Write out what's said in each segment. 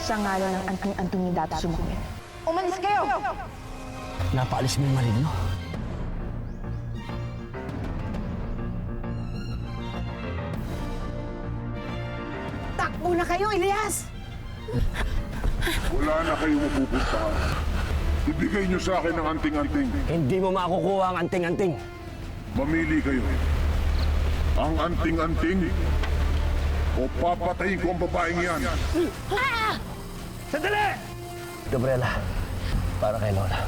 Sa ngalan ng anting-anting ni Dato Sumangil. Umalis kayo! Napaalis mo yung maligno. Takbo na kayo, Elias! Wala na kayong mapupuntahan. Ibigay niyo sa akin ang anting-anting. Hindi mo makukuha ang anting-anting. Mamili kayo. Ang anting-anting o papatayin ko ang babaeng yan. Sandali! Gabriela, para kay Lola.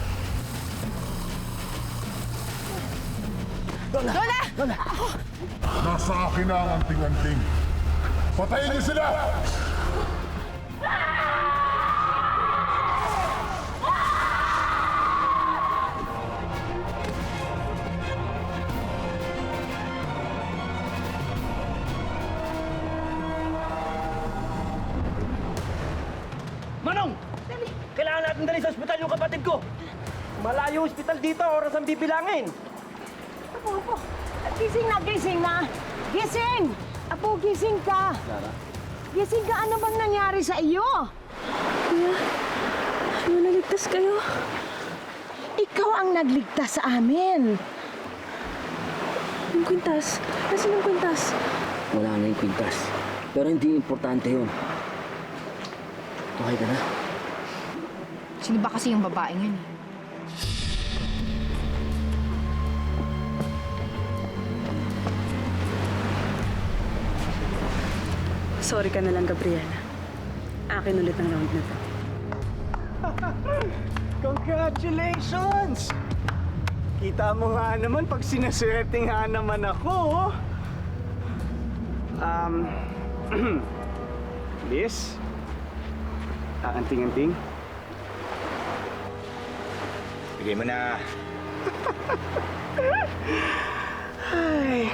Lola! Lola! Nasa akin na ang anting-anting. Patayin niyo sila! Manong! Kailangan natin dali sa ospital yung kapatid ko. Malayo ospital dito, oras ang bibilangin. Apo, gising na, gising na! Gising! Apo, gising ka! Clara? Gising ka, ano bang nangyari sa iyo? Kuya, naligtas kayo. Ikaw ang nagligtas sa amin. Yung kwintas. Nasaan yung kwintas? Wala na yung kwintas. Pero hindi importante yun. Okay ka na? Sino ba kasi yung babaeng yun eh? Sorry ka na lang, Gabriela. Akin ulit ang round na to. Congratulations! Kita mo nga naman pag sinaswerte nga naman ako. Liz? Anting-anting? Bigay mo na. Ay.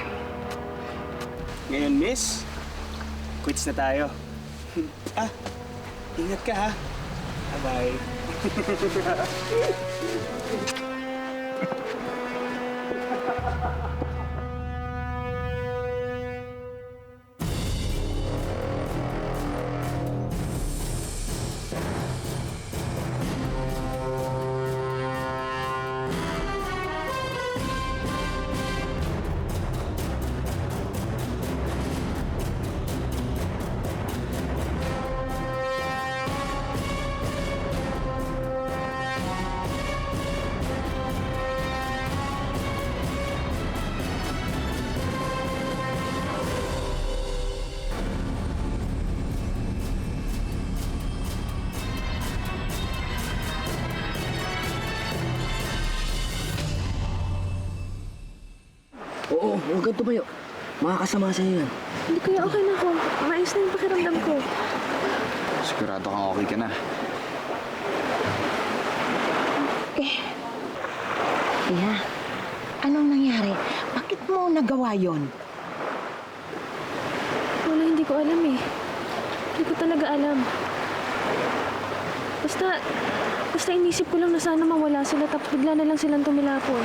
Ngayon, miss, quits na tayo. Ingat ka ha. Bye-bye. Oo, huwag kang tumayo. Makakasama sa'yo yan. Hindi kuya, okay na ako. Maayos na yung pakiramdam ko. Sigurado kang okay ka na. Kaya, anong nangyari? Bakit mo nagawa yon? Wala, hindi ko alam eh. Hindi ko talaga alam. Basta inisip ko lang na sana mawala sila tapos bigla na lang silang tumilapon.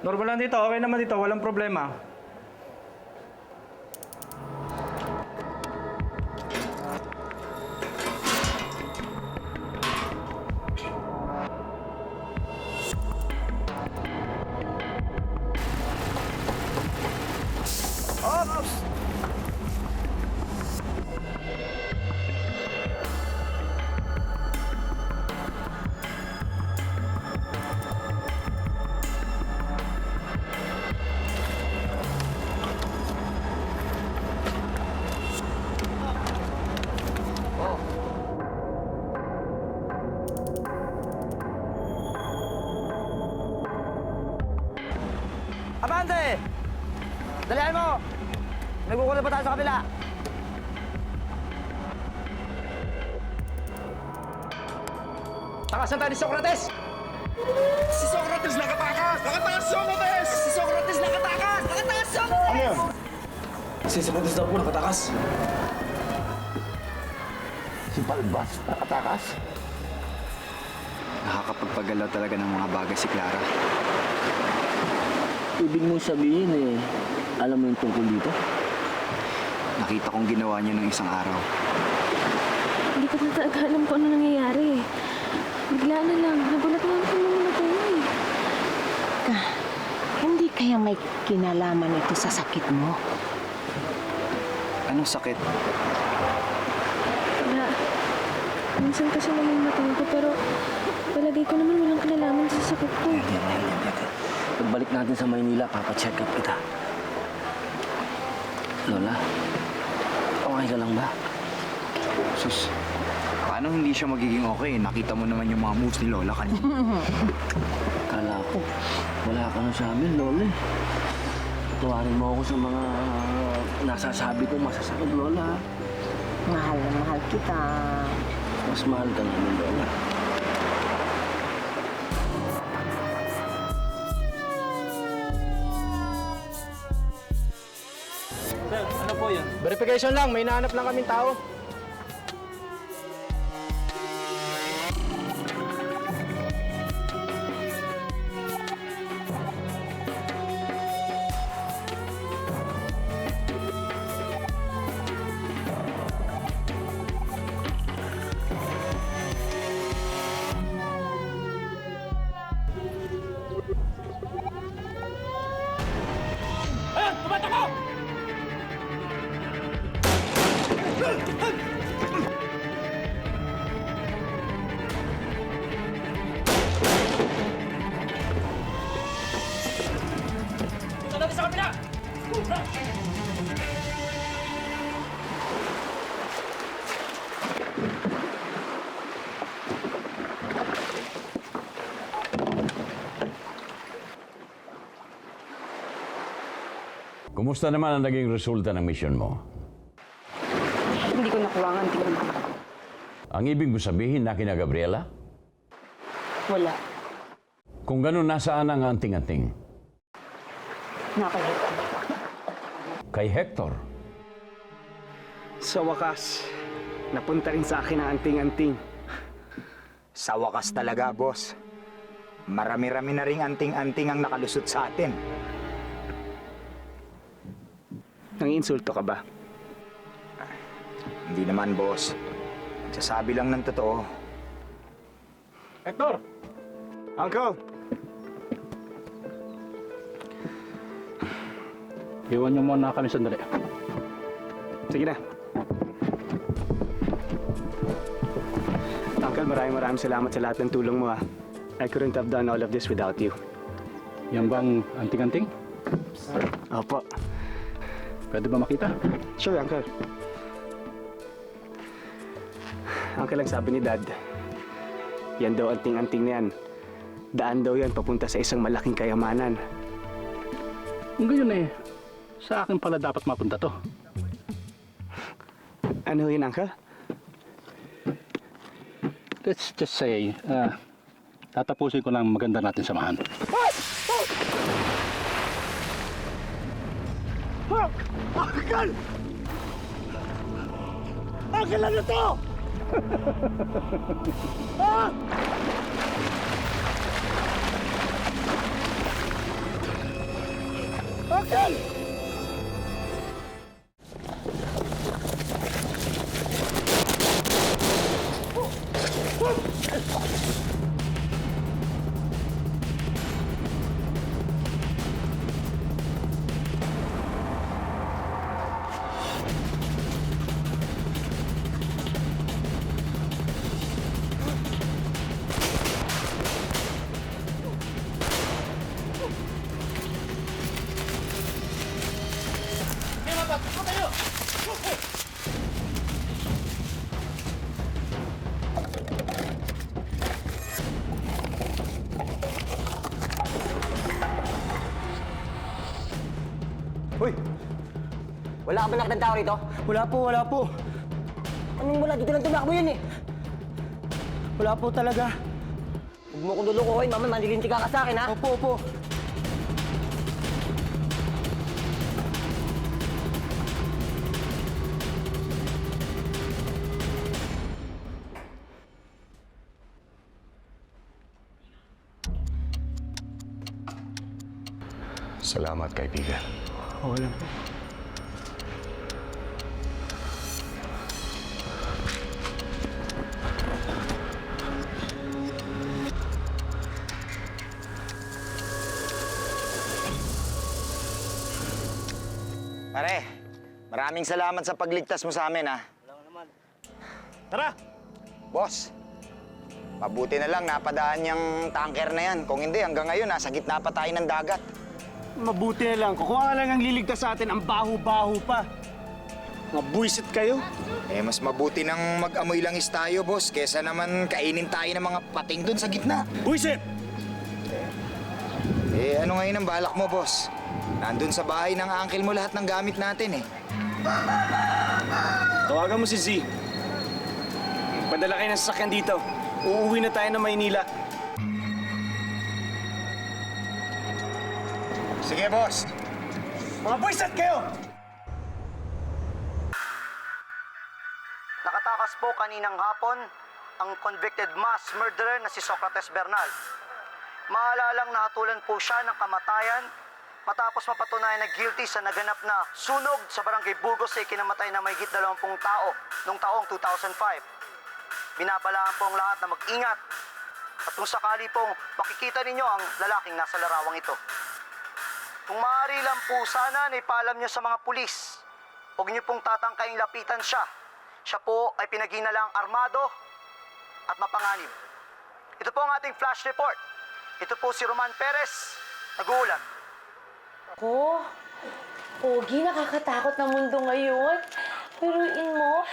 Normal lang dito. Okay naman dito. Walang problema. Abante! Dalihan mo! Nagkukulit pa tayo sa kabila. Takasan tayo ni Socrates! Si Socrates nakatakas! Nakatakas Socrates! Si Socrates nakatakas! Nakatakas Socrates! Ano yan? Si Socrates daw po nakatakas. Si Balbas nakatakas? Nakakapagpagalaw talaga ng mga bagay si Clara. Ibig mong sabihin alam mo yung tungkol dito? Nakita kong ginawa niya ng isang araw. Hindi ko na talaga alam kung ano nangyayari. Bigla na lang. Nagulat na ako nung namatay eh. Hindi kaya may kinalaman ito sa sakit mo? Anong sakit? Wala. Minsan kasi namamatay ko pero palagay ko naman walang kinalaman sa sakit ko. Pagbalik natin sa Maynila, papacheck up kita. Lola, okay ka lang ba? Sus, paano hindi siya magiging okay? Nakita mo naman yung mga moves ni Lola kanina. Kala ko, wala ka na sa amin, Lola. Tuwarin mo ako sa mga nasasabi kong masasakit, Lola. Mahal na mahal kita. Mas mahal ka namin, Lola. Verification lang, may nahanap lang kaming tao. Kumusta naman ang naging resulta ng mission mo? Hindi ko nakuha ang anting-anting. Ang ibig mo sabihin na kina Gabriela? Wala. Kung ganun, nasaan ang anting-anting? Nakahit. Kay Hector. Sa wakas, napunta rin sa akin ang anting-anting. Sa wakas talaga, boss. Marami-rami na ring anting-anting ang nakalusot sa atin. Nangiinsulto ka ba? Hindi naman, boss. Nagsasabi lang ng totoo. Hector! Uncle! Iwan niyo muna kami sandali. Sige na. Uncle, maraming salamat sa lahat ng tulong mo, ha. I couldn't have done all of this without you. Yan bang anting-anting? Opo. Pwede ba makita? Sure, Uncle. Uncle, ang sabi ni Dad, yan daw anting-anting na yan. Daan daw yan papunta sa isang malaking kayamanan. Kung ganyan eh, sa akin pala dapat mapunta to. Ano yun, Uncle? Let's just say, tatapusin ko lang maganda natin samahan. Uncle! Uncle, ano to? Uncle! Hoy! Wala ka ba nakita ng tao rito? Wala po. Anong wala? Dito lang tumakbo yun eh. Wala po talaga. Huwag mo kong lulukuhin, mama. Manilinti ka sa akin, ha? Opo. Salamat, kaibigan. Oo lang po. Pare, maraming salamat sa pagligtas mo sa amin, ha? Tara! Boss, mabuti na lang napadaan yung tanker na yan. Kung hindi, hanggang ngayon, nasa gitna pa tayo ng dagat. Mabuti na lang. Kukuha lang ang liligtas sa atin, ang baho-baho pa. Mga buwisit kayo. Eh, mas mabuti nang mag-amoy langis tayo, boss, kesa naman kainin tayo ng mga pating dun sa gitna. Buwisit! Eh, ano ngayon ang balak mo, boss? Nandun sa bahay ng uncle mo lahat ng gamit natin, eh. Tawagan mo si Z. Padala kayo ng sasakyan dito. Uuwi na tayo ng Maynila. Sige, boss. Mga buwisit kayo! Nakatakas po kaninang hapon ang convicted mass murderer na si Socrates Bernal. Maalalang nahatulan po siya ng kamatayan matapos mapatunayan na guilty sa naganap na sunog sa barangay Burgos sa ikinamatay na mahigit 20 tao noong taong 2005. Binabalaan po ang lahat na mag-ingat at kung sakali pong makikita ninyo ang lalaking nasa larawang ito. Kung maaari lang po sana na ipaalam niyo sa mga pulis, huwag niyo pong tatangkaing lapitan siya. Siya po ay pinaginalang armado at mapanganib. Ito po ang ating flash report. Ito po si Roman Perez, nag-uulat. Ko, Pogi, nakakatakot na mundo ngayon. Piruin mo,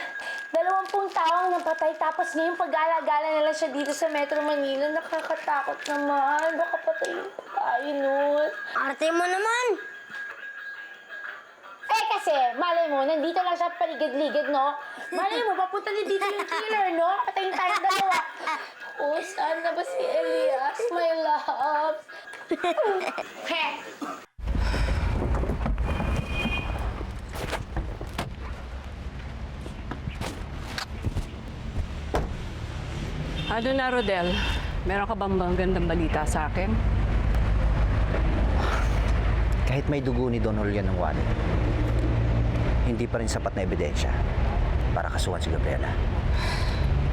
20 taong napatay tapos ngayon pag-alagala na lang siya dito sa Metro Manila. Nakakatakot naman. Baka patayin pa tayo nun. Arte mo naman! Eh kasi, malay mo, nandito lang siya paligid-ligid, no? Malay mo, papunta din dito yung killer, no? Patayin tayong dalawa. Oh, saan na ba si Elias, my love? Heh! Ano na, Rodel? Meron ka bang magandang balita sa akin? Kahit may dugo ni Don Julian ng wallet, hindi pa rin sapat na ebidensya para kasuhan si Gabriela.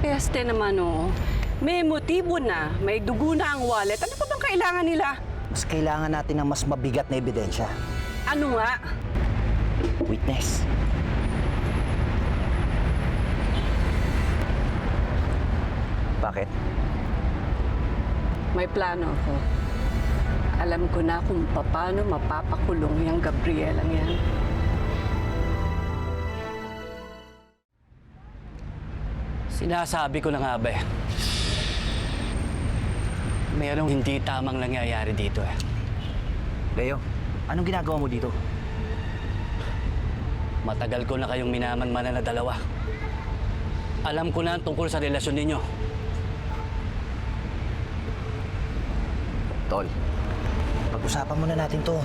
Este naman, oo. May motibo na, may dugo na ang wallet. Ano pa bang kailangan nila? Mas kailangan natin ng mas mabigat na ebidensya. Ano nga? Witness. Bakit? May plano ako. Alam ko na kung paano mapapakulong yung Gabrielang yan. Sinasabi ko na nga ba eh. Merong hindi tamang nangyayari dito eh. Leo, anong ginagawa mo dito? Matagal ko na kayong minaman-mana na dalawa. Alam ko na ang tungkol sa relasyon ninyo. Tol, pag-usapan muna natin to.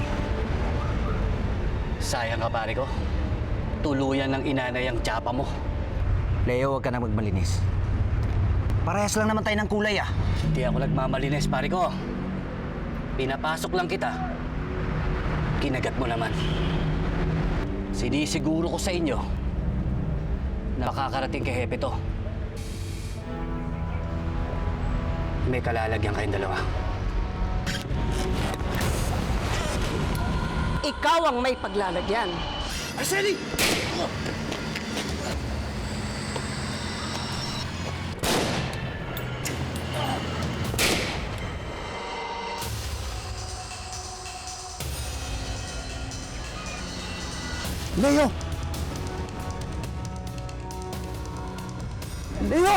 Sayang ka, pare ko. Tuluyan ng inanay ang tsapa mo. Leo, huwag ka na magmalinis. Parehas lang naman tayo ng kulay, ah. Hindi ako nagmamalinis, pare ko. Pinapasok lang kita. Kinagat mo naman. Sinisiguro ko sa inyo na makakarating kay Hepe to. May kalalagyan kayong dalawa. Ikaw ang may paglalagyan. Arceli! Leo! Leo!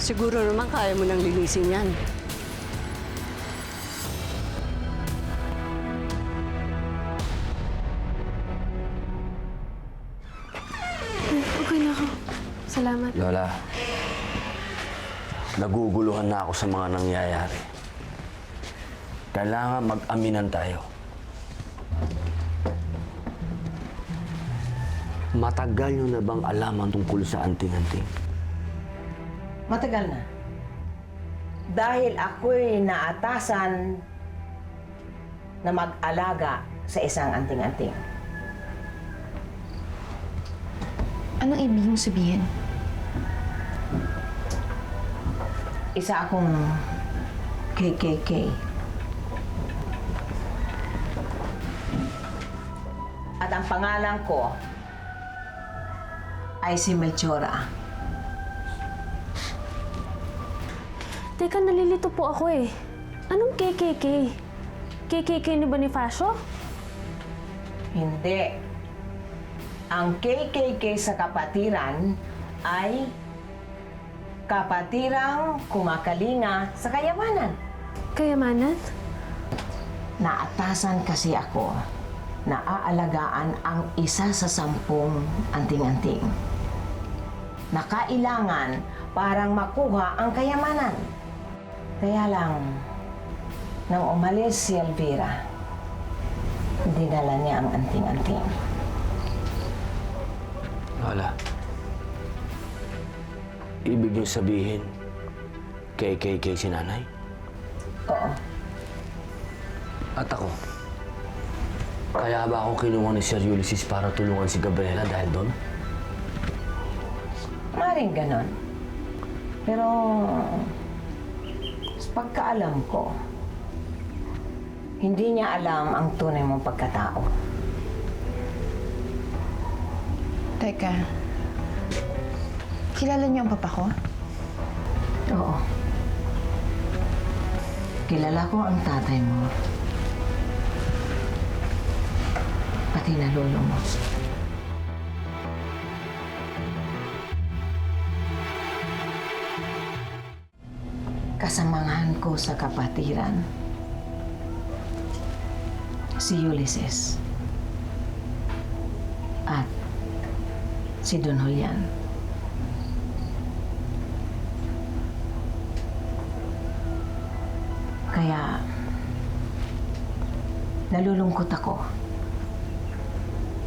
Siguro naman kaya mo nang linisin yan. Okay na ako. Salamat. Lola, naguguluhan na ako sa mga nangyayari. Kailangan mag-aminan tayo. Matagal nyo na bang alam ang tungkol sa anting-anting? Matagal na. Dahil ako'y naatasan na mag-alaga sa isang anting-anting. Anong ibig mong sabihin? Isa akong KKK. At ang pangalan ko ay si Melchora. Teka, nalilito po ako eh. Anong KKK? KKK ni Bonifacio? Hindi. Ang KKK sa kapatiran ay kapatirang kumakalinga sa kayamanan. Kayamanan? Naatasan kasi ako na aalagaan ang isa sa 10 anting-anting na kailangan parang makuha ang kayamanan. Kaya lang, nang umalis si Elvira, dinala niya ang anting-anting. Lola, ibig niyo sabihin, KKK si nanay? Oo. At ako, kaya ba ako kinuha ni Sir Ulysses para tulungan si Gabriela dahil doon? Maring ganon. Pero, sa pagkaalam ko, hindi niya alam ang tunay mong pagkatao. Teka, kilala niyo ang papa ko? Oo. Kilala ko ang tatay mo. Pati na lolo mo. Kasamahan ko sa kapatiran si Ulysses at si Don Julian. Kaya nalulungkot ako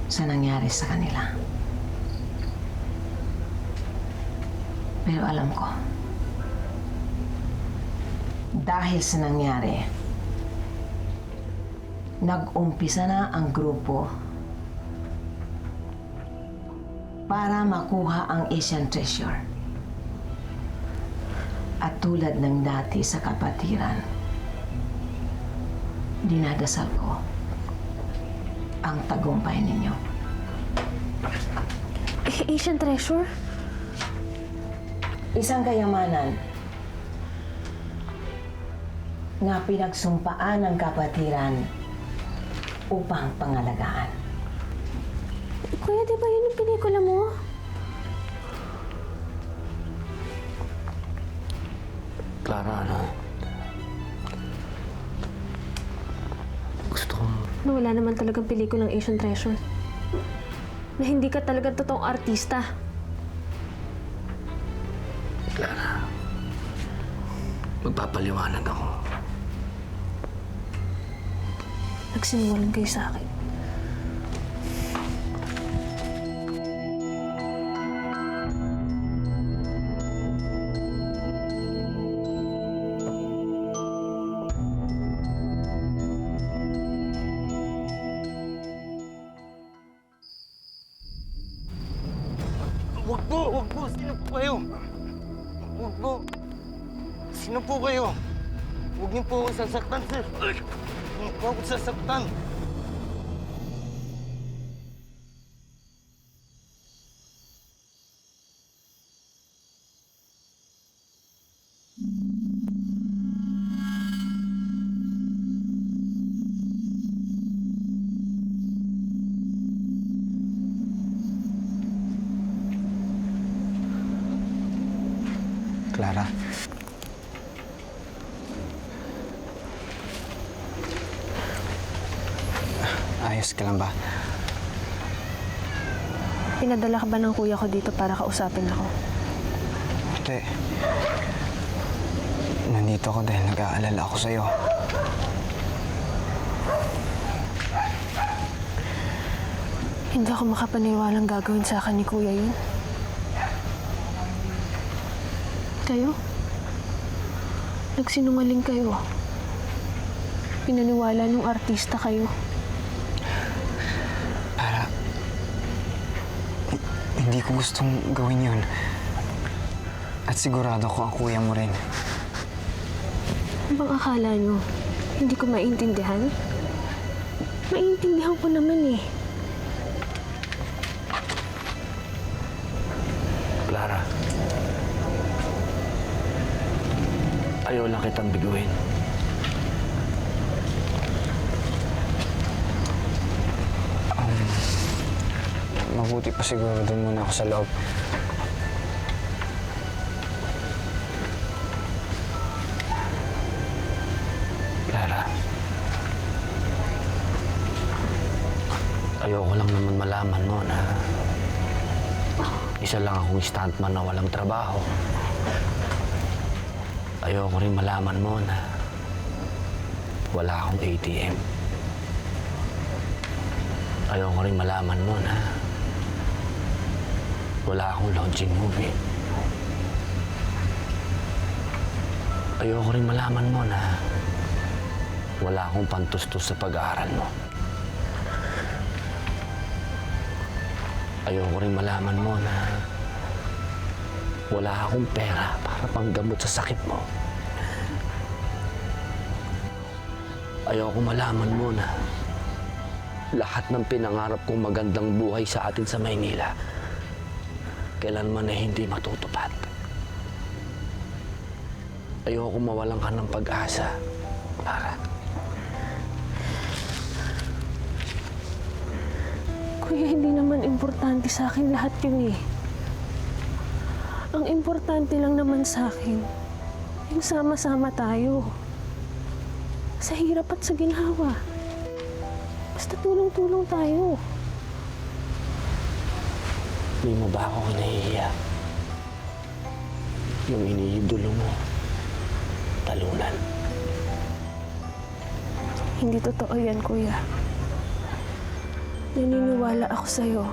sa nangyari sa kanila. Pero alam ko, dahil sa nangyari, nag-umpisa na ang grupo para makuha ang Asian Treasure. At tulad ng dati sa kapatiran, dinadasal ko ang tagumpay ninyo. Asian Treasure? Isang kayamanan na pinagsumpaan ng kapatiran upang pangalagaan. Kuya, di ba yun yung pelikula mo? Clara, ano? Gusto kong... Na wala naman talagang pelikulang Asian Treasure. Na hindi ka talaga totoong artista. Clara, magpapaliwanag ako. Nagsinungaling kayo sa akin. Huwag po. Sino po kayo? Huwag po. Sino po kayo? Huwag niyo po ako sasaktan, sir. Huwag niyo po ako sasaktan. Clara. Ayos ka lang ba? Pinadala ka ba ng kuya ko dito para kausapin ako? Hindi. Nandito ako dahil nag-aalala ako sa'yo. Hindi ako makapaniwalang gagawin sa akin ni kuya yun. Kayo? Nagsinungaling kayo. Pinaniwala nung artista kayo. Hindi ko gustong gawin yun. At sigurado ko ang kuya mo rin. Ano bang akala nyo? Hindi ko maintindihan? Maintindihan ko naman eh. Clara, ayaw lang kitang biguin. Mabuti pa siguro doon muna ako sa loob. Clara, ayoko lang naman malaman mo na isa lang akong stuntman na walang trabaho. Ayoko rin malaman mo na wala akong ATM. Ayoko rin malaman mo na wala akong launching movie. Ayoko rin malaman mo na wala akong pantustos sa pag-aaral mo. Ayoko rin malaman mo na wala akong pera para panggamot sa sakit mo. Ayoko malaman mo na lahat ng pinangarap kong magandang buhay sa atin sa Maynila kailanman ay hindi matutupad. Ayoko mawalan ka ng pag-asa, Clara. Kuya, hindi naman importante sa akin lahat yun eh. Ang importante lang naman sa akin, yung sama-sama tayo. Sa hirap at sa ginhawa. Basta tulong-tulong tayo. Hindi mo ba ako hinahihiya? Yung iniidolo mo, talunan. Hindi totoo yan, Kuya. Naniniwala ako sa'yo.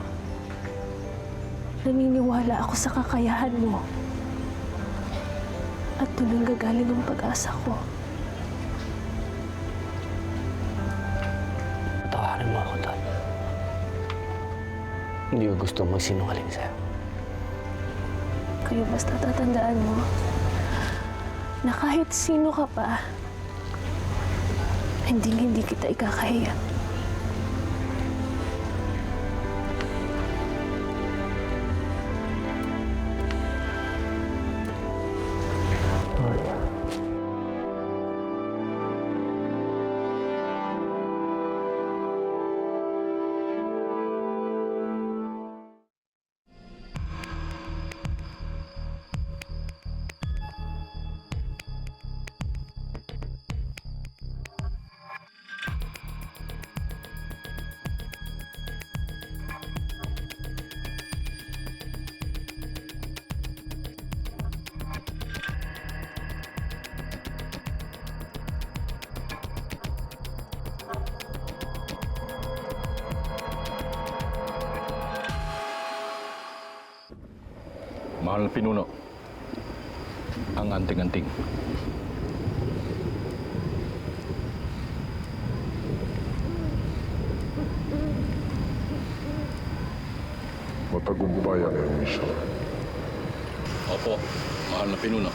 Naniniwala ako sa kakayahan mo. At doon gagaling ang pag-asa ko. Patawarin mo ako, Todd. Hindi ko gusto magsinungaling sa'yo. Kaya basta tatandaan mo na kahit sino ka pa, hindi kita ikakahiya. Mahal na pinuno, ang anting-anting. Matagumpay ang iyong misyon. Opo, mahal na pinuno.